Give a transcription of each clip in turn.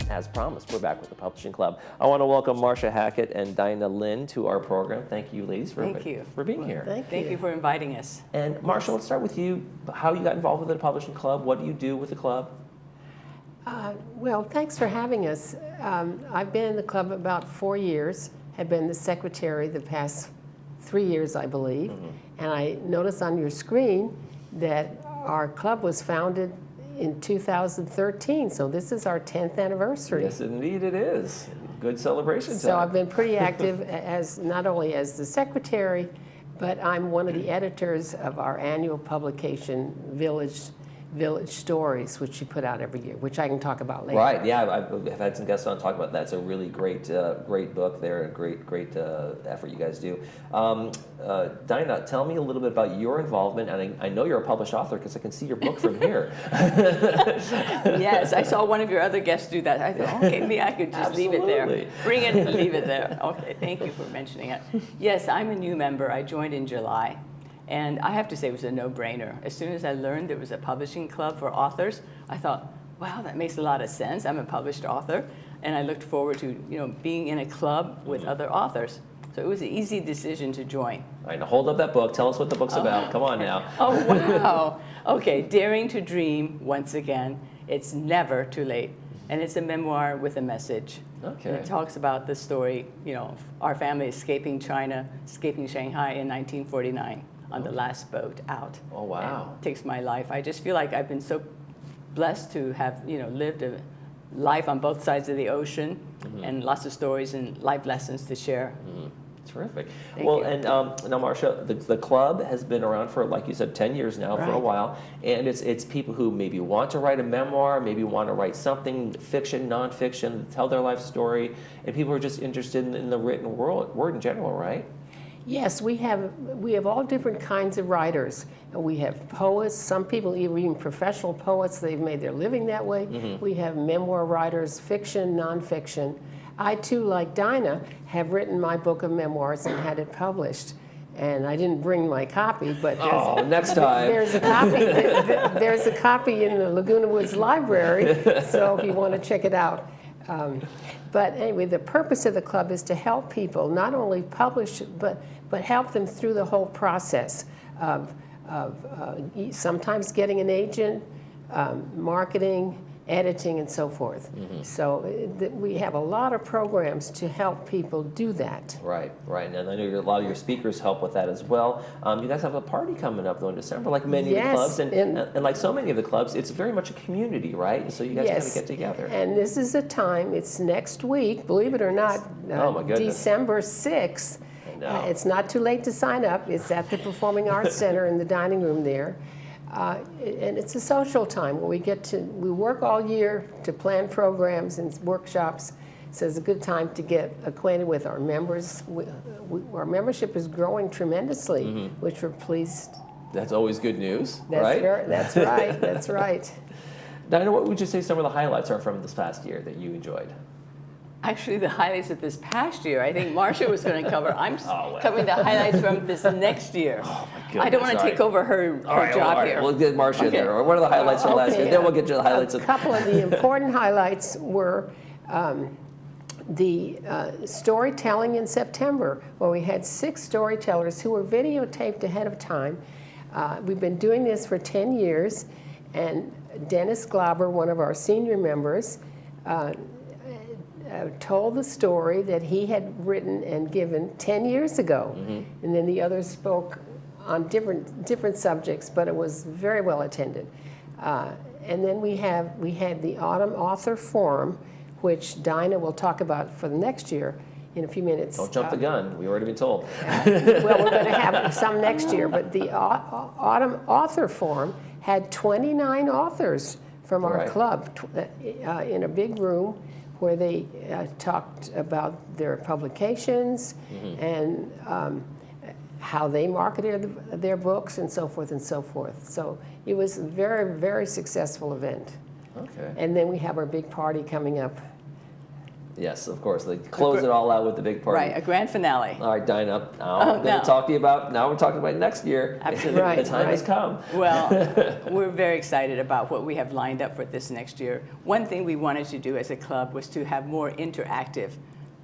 As promised, we're back with the Publishing Club. I want to welcome Marcia Hackett and Dinah Lynn to our program. Thank you, ladies, for being here. Thank you for inviting us. And Marcia, let's start with you. How you got involved with the Publishing Club? What do you do with the club? Well, thanks for having us. I've been in the club about 4 years, have been the secretary the past 3 years, I believe. And I noticed on your screen that our club was founded in 2013, so this is our 10th anniversary. Yes, indeed it is. Good celebration time. So I've been pretty active as not only as the secretary, but I'm one of the editors of our annual publication, Village Stories, which you put out every year, which I can talk about later. Right, yeah, I've had some guests on talk about that. It's a really great book there, a great effort you guys do. Dinah, tell me a little bit about your involvement, and I know you're a published author because I can see your book from here. Yes, I saw one of your other guests do that. I thought, okay, maybe I could just leave it there. Bring it and leave it there. Okay, thank you for mentioning it. Yes, I'm a new member. I joined in July. And I have to say it was a no-brainer. As soon as I learned there was a publishing club for authors, I thought, wow, that makes a lot of sense. I'm a published author, and I looked forward to being in a club with other authors. So it was an easy decision to join. All right, now hold up that book. Tell us what the book's about. Come on now. Oh, wow. Okay, Daring to Dream, once again. It's never too late. And it's a memoir with a message. Okay. And it talks about the story, our family escaping China, escaping Shanghai in 1949. On the last boat out. Oh, wow. And it takes my life. I just feel like I've been so blessed to have, lived a life on both sides of the ocean and lots of stories and life lessons to share. Terrific. Thank you. And now, Marcia, the club has been around for, like you said, 10 years now, for a while. And it's people who maybe want to write a memoir, maybe want to write something, fiction, nonfiction, tell their life story. And people are just interested in the written word in general, right? Yes, we have all different kinds of writers. We have poets, some people even professional poets, they've made their living that way. We have memoir writers, fiction, nonfiction. I too, like Dinah, have written my book of memoirs and had it published. And I didn't bring my copy, but next time. There's a copy. There's a copy in the Laguna Woods Library, so if you want to check it out. But anyway, the purpose of the club is to help people not only publish, but help them through the whole process of sometimes getting an agent, marketing, editing, and so forth. So we have a lot of programs to help people do that. Right. And I know a lot of your speakers help with that as well. You guys have a party coming up though in December, like many of the clubs, and like so many of the clubs, it's very much a community, right? And so you guys kind of get together. And this is a time, it's next week, believe it or not, oh my goodness. December 6th. It's not too late to sign up. It's at the Performing Arts Center in the dining room there. And it's a social time where we work all year to plan programs and workshops. So it's a good time to get acquainted with our members. Our membership is growing tremendously, which we're pleased. That's always good news, right? That's right, that's right. Dinah, what would you say some of the highlights are from this past year that you enjoyed? Actually, the highlights of this past year, I think Marcia was going to cover. I'm covering the highlights from this next year. Oh, my goodness. I don't want to take over her job here. We'll get Marcia there. Or what are the highlights from last year? Then we'll get you the highlights. A couple of the important highlights were the storytelling in September, where we had 6 storytellers who were videotaped ahead of time. We've been doing this for 10 years, and Dennis Glauber, one of our senior members, told the story that he had written and given 10 years ago. And then the others spoke on different subjects, but it was very well attended. And then we had the Autumn Author Forum, which Dinah will talk about for the next year in a few minutes. Don't jump the gun. We've already been told. Well, we're going to have some next year, but the Autumn Author Forum had 29 authors from our club in a big room where they talked about their publications and how they marketed their books and so forth and so forth. So it was a very, very successful event. Okay. And then we have our big party coming up Yes, of course. They close it all out with the big party. Right, a grand finale. All right, Dinah. Now I'm going no. to talk to you about. Now we're talking about next year. Absolutely. Right, The time has come. Well, we're very excited about what we have lined up for this next year. One thing we wanted to do as a club was to have more interactive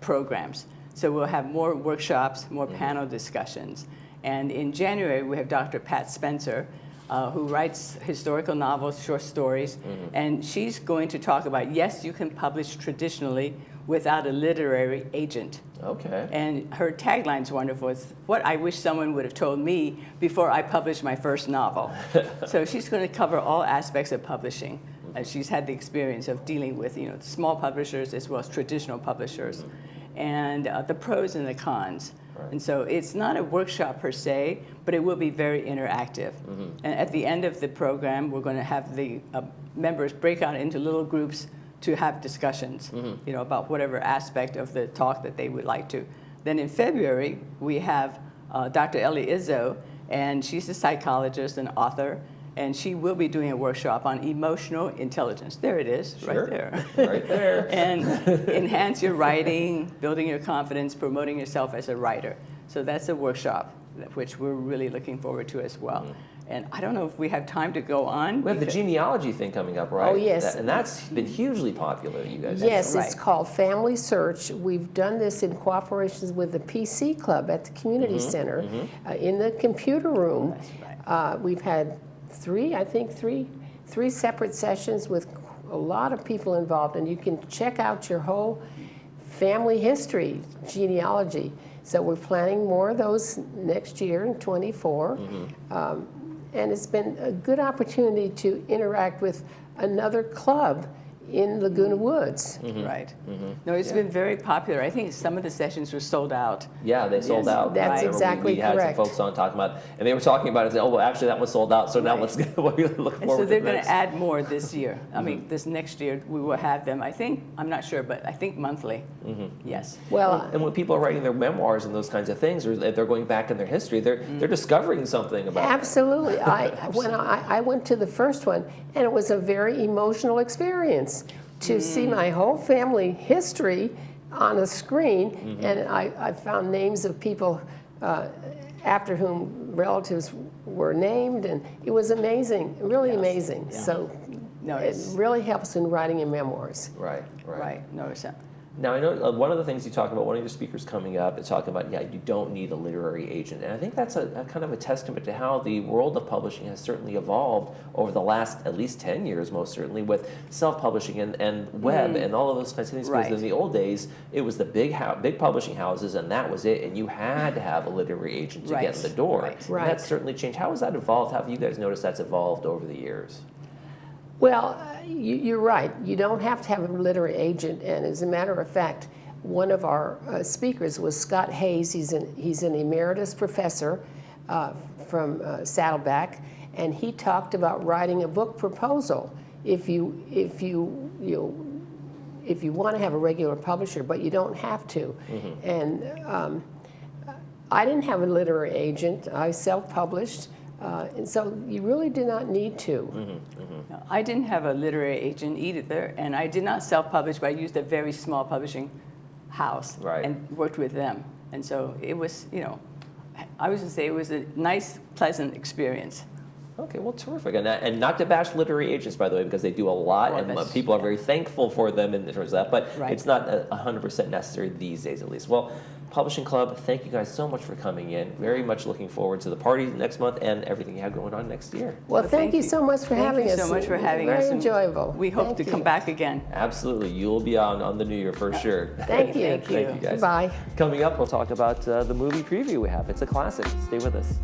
programs. So we'll have more workshops, more panel discussions. And in January, we have Dr. Pat Spencer, who writes historical novels, short stories, and she's going to talk about, yes, you can publish traditionally without a literary agent. Okay. And her tagline's wonderful. It's what I wish someone would have told me before I published my first novel. So she's going to cover all aspects of publishing. She's had the experience of dealing with small publishers as well as traditional publishers, and the pros and the cons. Right. And so it's not a workshop per se, but it will be very interactive. And at the end of the program, we're going to have the members break out into little groups to have discussions, about whatever aspect of the talk that they would like to. Then in February, we have Dr. Ellie Izzo, and she's a psychologist and author, and she will be doing a workshop on emotional intelligence. There it is, Sure. right there. Right there. And enhance your writing, building your confidence, promoting yourself as a writer. So that's a workshop, which we're really looking forward to as well. And I don't know if we have time to go on. We have the genealogy thing coming up, right? Oh, yes. And that's been hugely popular, you guys. Yes, Right. it's called Family Search. We've done this in cooperation with the PC Club at the Community Center in the computer room. That's right. We've had three separate sessions with a lot of people involved, and you can check out your whole family history genealogy. So we're planning more of those next year in '24. And it's been a good opportunity to interact with another club in Laguna Woods. Right. No, it's been very popular. I think some of the sessions were sold out. Yeah, they sold out. That's I remember exactly we had correct. some folks on talking about, and they were talking about it. Oh, well, actually, that one sold out. So now let's go. We're looking And forward so to they're the going next. to add more this year. I mean, this next year we will have them, I think, I'm not sure, but I think monthly. Yes. Well, And when people are writing their memoirs and those kinds of things, or if they're going back in their history, they're discovering something about it. absolutely. When I went to the first one, and it was a very emotional experience to see my whole family history on a screen, and I found names of people after whom relatives were named, and it was amazing, really amazing. So No, it it's really helps in writing your memoirs. Right. right. No, it's Now, I know one of the things you talk about, one of your speakers coming up, is talking about, you don't need a literary agent. And I think that's a kind of a testament to how the world of publishing has certainly evolved over the last at least 10 years, most certainly, with self-publishing and web and all of those kinds of things. Because Right. in the old days, it was the big publishing houses, and that was it. And you had to have a literary agent to get in the door. Right. And that's certainly changed. How has that evolved? How have you guys noticed that's evolved over the years? Well, you're right. You don't have to have a literary agent, and as a matter of fact, one of our speakers was Scott Hayes. He's an emeritus professor from Saddleback, and he talked about writing a book proposal if you want to have a regular publisher, but you don't have to. And I didn't have a literary agent. I self-published, and so you really do not need to. No, I didn't have a literary agent either, and I did not self-publish, but I used a very small publishing house and worked with them. And so it was, I was going to say it was a nice, pleasant experience. Okay, well, terrific. And not to bash literary agents, by the way, because they do a lot, and people are very thankful for them in terms of that, but it's not 100% necessary these days, at least. Well, Publishing Club, thank you guys so much for coming in. Very much looking forward to the party next month and everything you have going on next year. Well, thank you so much for having us. Thank you so much for having us. Very enjoyable. We hope to come back again. Absolutely. You'll be on the new year for sure. Thank you. Thank you. Thank you, guys. Bye. Coming up, we'll talk about the movie preview we have. It's a classic. Stay with us.